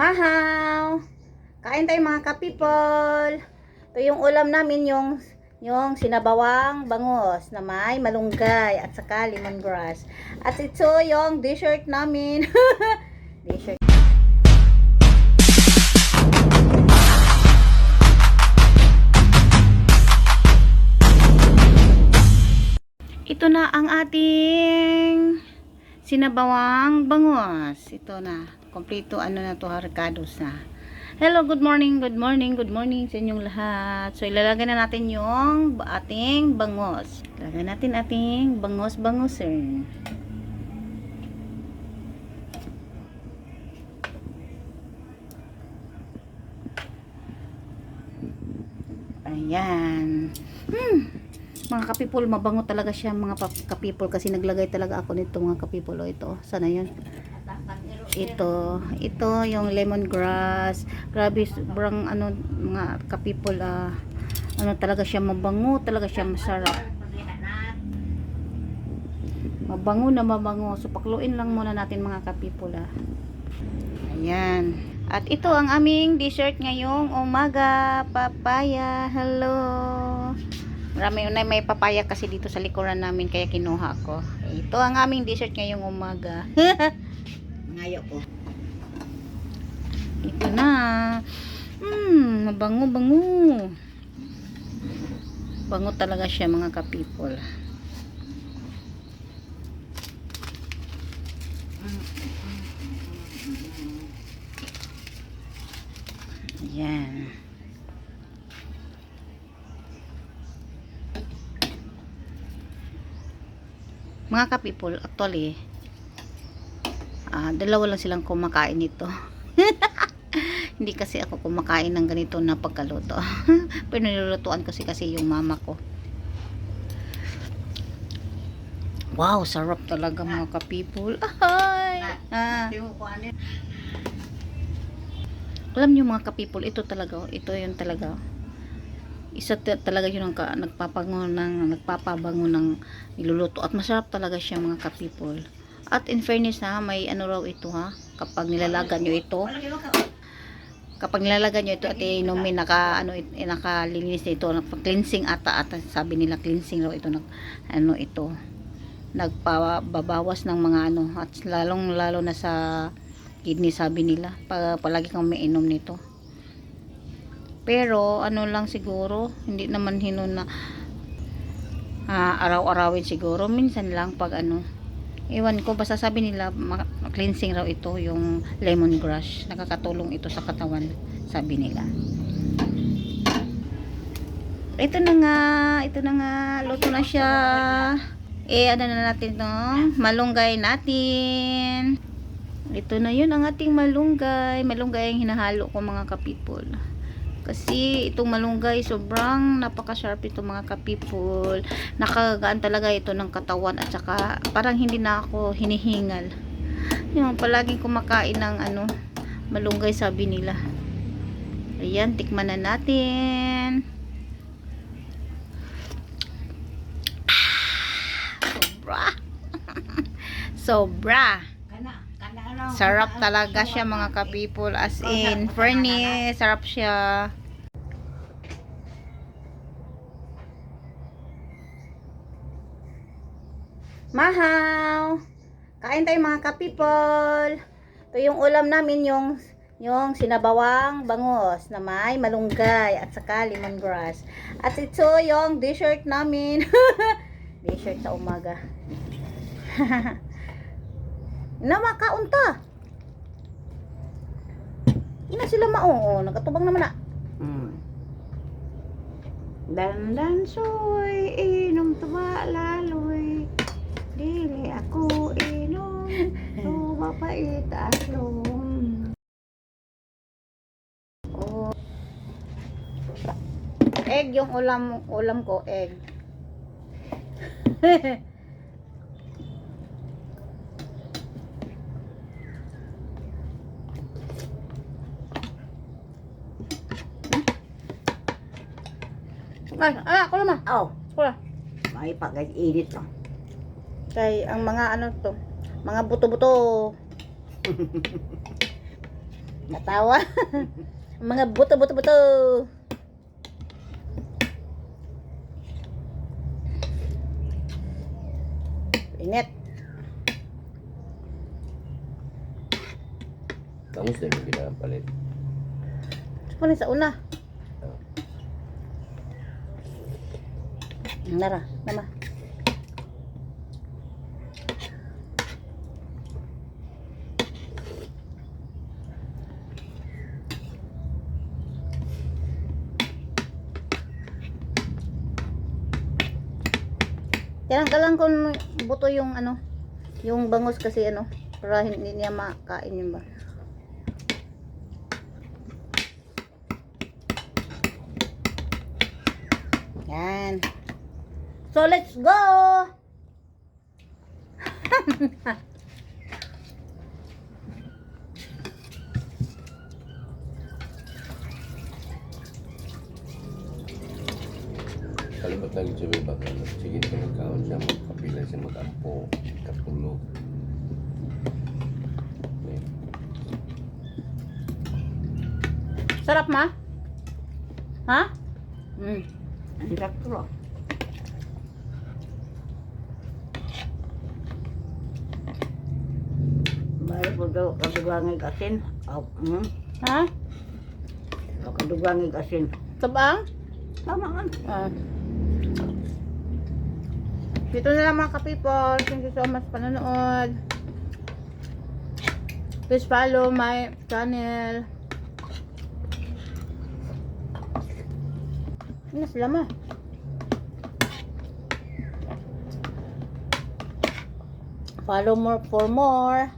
Mahaw! Kain tayo mga ka-people. Ito yung ulam namin, yung sinabawang bangus na may malunggay at saka lemongrass. At ito yung dessert namin. Dessert. Ito na ang ating sinabawang bangus. Ito na. Kompleto ano na to, harikados na. Hello, good morning sa inyong lahat. So, ilalagay na natin yung ating bangus. Ilalagay natin ating bangus-banguser. Ayan. Mga kapipol, mabango talaga siya mga kapipol kasi naglagay talaga ako nito mga kapipol. Ito, sana yun. Ito yung lemongrass. Grabe, sobrang ano mga kapipol, ano talaga siya, mabango talaga siya, masarap. Mabango na mabango. So, pakluin lang muna natin mga kapipol. Ayan. At ito ang aming dessert ngayong umaga. Papaya. Hello. Marami na may papaya kasi dito sa likuran namin kaya kinuha ko. Ito ang aming dessert ngayong umaga. Ngayo ko. Ito na. Mabango, bango. Bango talaga siya mga kapipol. Ayan. Mga kapipol, actually, dalawa lang silang kumakain nito. Hindi kasi ako kumakain ng ganito na pagkaluto. Pero nilulutuan kasi yung mama ko. Wow, sarap talaga mga kapipol. Ay! Alam niyo mga kapipol, ito yun talaga. Isa talaga yun ang nagpapabango ng niluluto at masarap talaga siya mga kapipol. At in fairness may ano raw ito kapag nilalagan nyo ito at inumin, nakalinis na ito, cleansing ata sabi nila, cleansing raw ito, nagpababawas ng mga at lalong lalo na sa kidney sabi nila, palagi kang may inom nito. Pero lang siguro, hindi naman na araw-arawin siguro, minsan lang pag ewan ko, basta sabi nila cleansing raw ito yung lemongrass, nakakatulong ito sa katawan sabi nila. Ito na nga, luto na siya. Ano na natin malunggay natin. Ito na yun ang ating malunggay ang hinahalo ko mga kapipol. Kasi itong malunggay sobrang napakasarap ito mga kapipol. Nakagaan talaga ito ng katawan at saka parang hindi na ako hinihingal. Yung palaging kumakain ng malunggay sabi nila. Ayan, tikman na natin. Sobra. Sarap talaga siya mga kapipol, as in fairness, sarap siya. Mahaw! Kain tayo mga kapipol. Ito yung ulam namin, yung sinabawang bangus na may malunggay at saka lemongrass. At ito yung dessert namin. Dessert sa umaga. Makaunta. Ina sila nagatubang naman na. Dandan soy, inom tuba laloy. Dili ako inom, tuba pait aslong. Egg yung ulam ko, egg. Ako naman. Kula. May pag-edit lang. Kay ang mga mga buto-buto. Natawa. Mga buto. Init. Kamus na yung pinapalit. Ano sa una? Nara, nama. Kailan ka lang kung buto yung ano, yung bangus kasi ano, para hindi niya makain yun ba. Yan. So let's go. Kalipat lagi siya may baka. Sige ka nagkaon siya. Magkapila siya mag-ampo. Katulog. Okay. Sarap ma? Ha? Ang sarap to lang. Bahay po daw kadugangig asin. Ha? Kadugangig asin. Tabang? Tama nga. Ah. Dito na lang mga ka-people. Thank you so much panonood. Please follow my channel. Ano sila ma? Follow more for more.